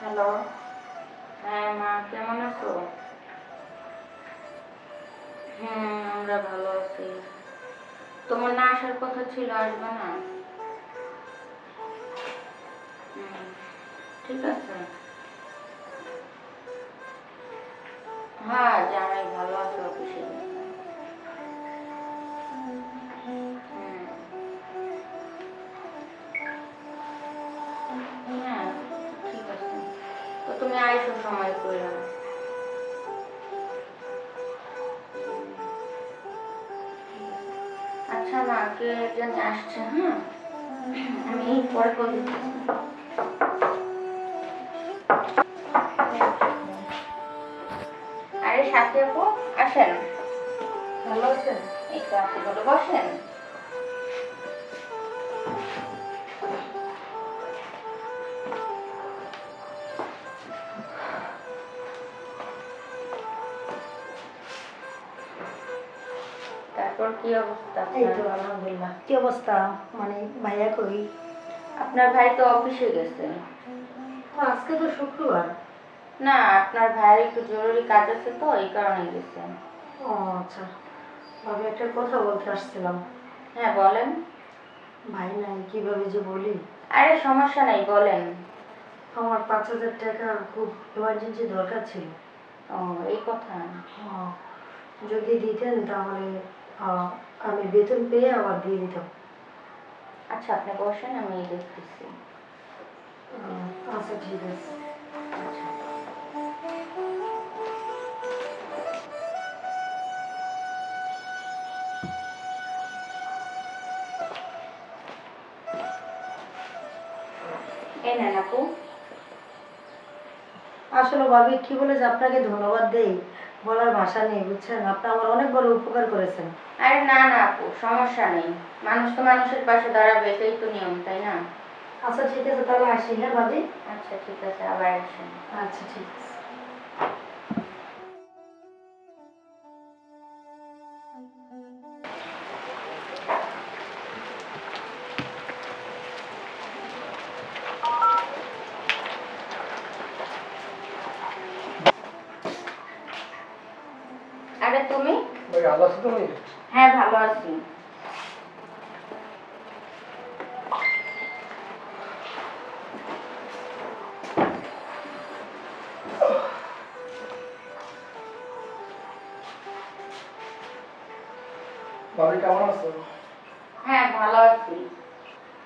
Hello. হ্যাঁ মা, কেমন আছো? আমরা ভালো আছি। তোমার না আসার কথা ছিল, আসবে না? হুম, ঠিক আছে। হ্যাঁ, জামাই ভালো আছে, অফিসে গেছে। হুম, হ্যাঁ, ঠিক আছে। তো তুমি আইসো সময় করে। আচ্ছা মা, কে জানি আসছে, হ্যাঁ আমি পরে কল দিচ্ছি। আরে সাথী আপু, আসেন। ভালো আছেন? এই তো আপনি বলে বসেন। তারপর কি অবস্থা এই আপনার? তো আলহামদুলিল্লাহ। কি অবস্থা? মানে ভাইয়া কই? আপনার ভাই তো অফিসে গেছে। আজকে তো শুক্রবার। না, আপনার ভাইয়ের একটু জরুরি কাজ আছে তো, এই কারণে গেছে। ও আচ্ছা, ভাবি একটা কথা বলতে আসছিলাম। হ্যাঁ বলেন। ভাই নাই, কিভাবে যে বলি। আরে সমস্যা নাই, বলেন। আমার 5,000 টাকা খুব এমার্জেন্সি দরকার ছিল। ও, এই কথা। আহ, যদি দিতেন তাহলে আহ, আমি বেতন পেয়ে আবার দিয়ে দিতাম। আচ্ছা আপনি বসেন, আমি দেখতেছি। আচ্ছা ঠিক আছে। আচ্ছা। এই নেন আপু। আসলে ভাবি কি বলে যে আপনাকে ধন্যবাদ দেই, বলার ভাষা নেই, বুঝছেন? আপনি আমার অনেক বড় উপকার করেছেন। আরে না না আপু, সমস্যা নেই। মানুষ তো মানুষের পাশে দাঁড়াবে, এটাই তো নিয়ম, তাই না? আচ্ছা ঠিক আছে, তাহলে আসি। হ্যাঁ ভাবি। আচ্ছা ঠিক আছে, আবার আসেন। আচ্ছা ঠিক আছে। আরে তুমি? ভাই ভালো আছো তুমি? হ্যাঁ ভালো আছি। ভাবি কেমন আছো? হ্যাঁ ভালো আছি।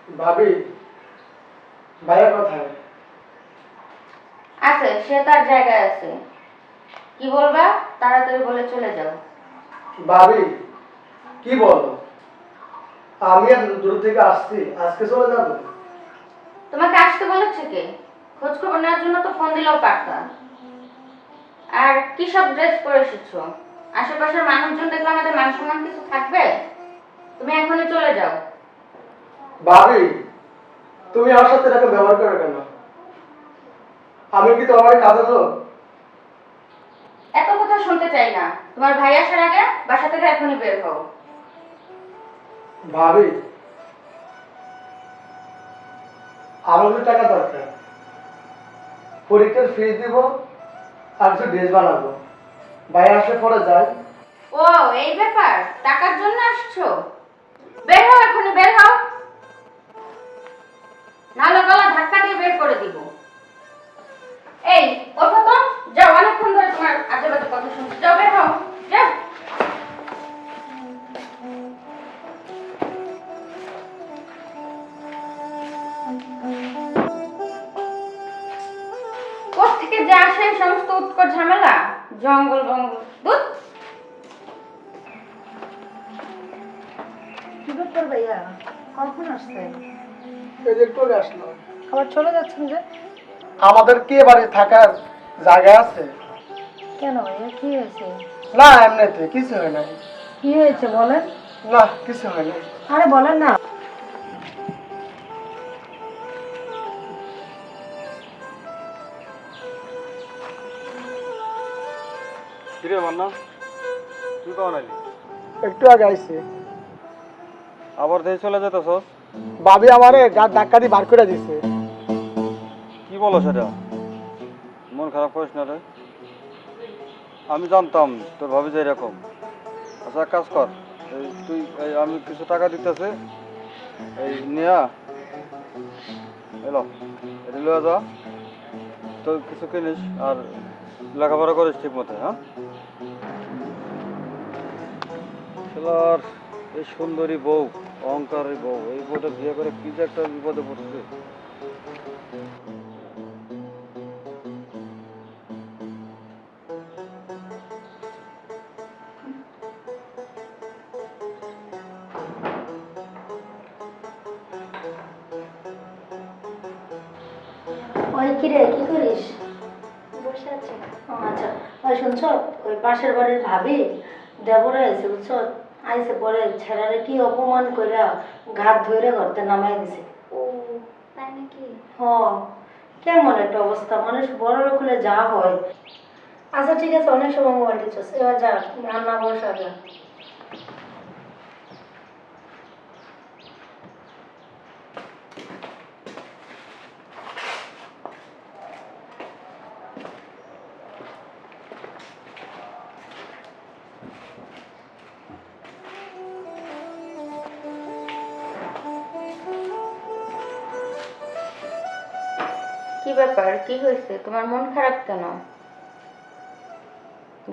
ভাবি, ভাইয়া কোথায়? আছে, সে তার জায়গায় আছে। কি বলবা? তাড়াতাড়ি বলে চলে যাও। ভাবি, কি বলো? আমি এত দূর থেকে আসছি, আজকে চলে যাবো? তোমাকে আসতে বলেছে কে? খোঁজ খবর নেওয়ার জন্য তো ফোন দিলেও পারতা। আর কি সব ড্রেস পরে এসেছো? আশেপাশের মানুষজন দেখলে আমাদের মান সম্মান কিছু থাকবে? তুমি এখনই চলে যাও। ভাবি, তুমি আমার সাথে এরকম ব্যবহার করো কেন? আমি কি তোমার কাজের লোক? এত কথা শুনতে চাই না। তোমার ভাই আসার আগে বাসা থেকে এখনই বের হও। ভাবি, আমার কিছু টাকা দরকার। পরীক্ষার ফিস দিব আর কিছু ড্রেস বানাবো। ভাই আসলে পরে যায়। ও, এই ব্যাপার? টাকার জন্য আসছো? বের হও, এখনই বের হও। নাহলে গলা ধাক্কা দিয়ে বের করে দিব। এই, ওঠো তো। যাও, অনেকক্ষণ ধরে তোমার আজে বাজে কথা শুনছি। যাও, বের হও। যাও। কোত্থেকে যে আসে এই সমস্ত উৎকট ঝামেলা, জঙ্গল বঙ্গল দুধ। কি ব্যাপার ভাইয়া, কখন আসছেন? এই যে একটু আগে আসলাম। আবার চলে যাচ্ছেন যে? আমাদের কি বাড়ি থাকার জায়গা আছে? কেন ভাইয়া, কি হয়েছে? না, এমনিতে কিছু হয় নাই। কি হয়েছে বলেন? না, কিছু হয় নাই। আরে বলেন না। কিরে মান্না, তুই কখন আইলি? একটু আগে আইছি। আবার দেশে চলে যেতেছস? ভাবি আমারে গা ধাক্কা দিয়ে বার করে দিছে। কি বলো সেটা? মন খারাপ করিস না রে। আমি জানতাম তোর ভাবি যে এরকম। আচ্ছা এক কাজ কর, আমি কিছু টাকা দিতেছে, এই নিয়া এলো এটা লয়ে যা, তো কিছু কিনিস আর লেখাপড়া করিস ঠিক মতো। হ্যাঁ, খেলার এই সুন্দরী বউ, অহংকারী বউ, এই বউটা বিয়ে করে কি যে একটা বিপদে পড়ছে। ওই কিরে কি করিস? বসে আছে। ও আচ্ছা, ওই শুনছ, ওই পাশের বাড়ির ভাবি দেবরে আইছে বুঝছ, আইসে পরে ছেড়ারে কি অপমান কইরা ঘাট ধইরা করতে নামাই দিছে। ও তাই নাকি? হ, কেমন একটা অবস্থা, মানুষ বড় লোক হলে যা হয়। আচ্ছা ঠিক আছে, অনেক সময় মোবাইল দিচ্ছ, এবার যা রান্না বসা যা। কি ব্যাপার, কি হয়েছে? তোমার মন খারাপ কেন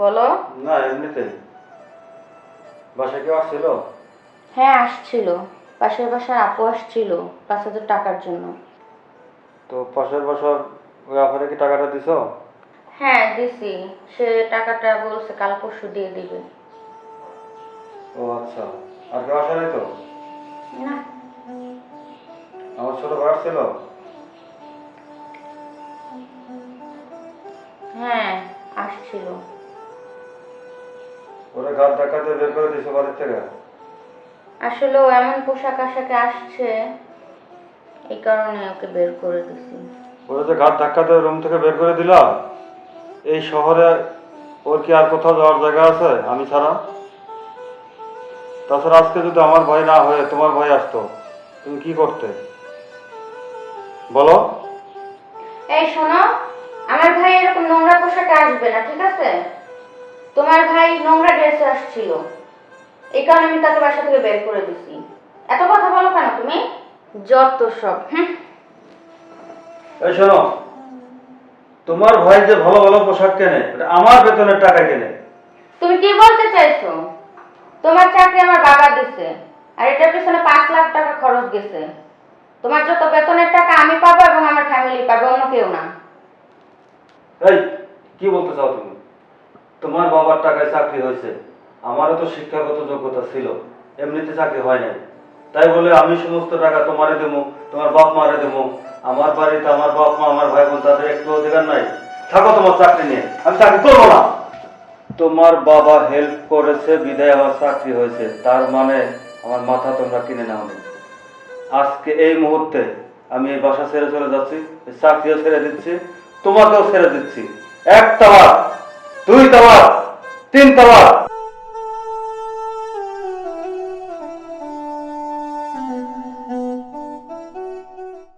বলো? না এমনিতেই। বাসায় কেউ আসছিল? হ্যাঁ আসছিল, পাশের বাসার আপু আসছিল 5,000 টাকার জন্য। তো পাশের বাসার ওই আফারে কি টাকাটা দিছ? হ্যাঁ দিছি, সে টাকাটা বলছে কাল পরশু দিয়ে দিবে। ও আচ্ছা, আর কেউ আসে নাই তো? না। আমার ছোট ভাই আসছিল? হ্যাঁ আসছিল। ওরা ঘাট ধাক্কা দিয়ে বের করে দিছো বাড়ির থেকে? আসলে ও এমন পোশাক আশাকে আসছে, এই কারণে ওকে বের করে দিছি। ওরা যে ঘাট ধাক্কা দিয়ে রুম থেকে বের করে দিলা, এই শহরে ওর কি আর কোথাও যাওয়ার জায়গা আছে আমি ছাড়া? তাছাড়া আজকে যদি আমার ভাই না হয়ে তোমার ভাই আসতো, তুমি কি করতে বলো? এই শোনো, আমার ভাই এরকম নোংরা পোশাকে আসবে না, ঠিক আছে? তোমার ভাই নোংরা ড্রেসে আসছিল, এই কারণে আমি তাকে বাসা থেকে বের করে দিছি। এত কথা বলো কেন তুমি? যত সব। এই শোনো, তোমার ভাই যে ভালো ভালো পোশাক কেনে, এটা আমার বেতনের টাকা কেনে। তুমি কি বলতে চাইছো? তোমার চাকরি আমার বাবা দিছে, আর এটার পিছনে 5 লাখ টাকা খরচ গেছে। তোমার যত বেতনের টাকা আমি পাবো এবং আমার ফ্যামিলি পাবে, অন্য কেউ না। এই কি বলতে চাও তুমি? তোমার বাবার টাকায় চাকরি হয়েছে, আমারও তো শিক্ষাগত যোগ্যতা ছিল, এমনিতে চাকরি হয় নাই। তাই বলে আমি সমস্ত টাকা তোমারে দেবো, তোমার বাপ মারে দেবো? আমার বাড়িতে আমার বাপ মা আমার ভাই বোন তাদের একটু অধিকার নাই? থাকো তোমার চাকরি নিয়ে, আমি চাকরি করবো না। তোমার বাবা হেল্প করেছে বিদায় আমার চাকরি হয়েছে, তার মানে আমার মাথা তোমরা কিনে নাও নি। আজকে এই মুহূর্তে আমি এই বাসা ছেড়ে চলে যাচ্ছি, এই চাকরিও ছেড়ে দিচ্ছি, তোমাকেও ছেড়ে দিচ্ছি। 1 তালাক, 2 তালাক, 3 তালাক।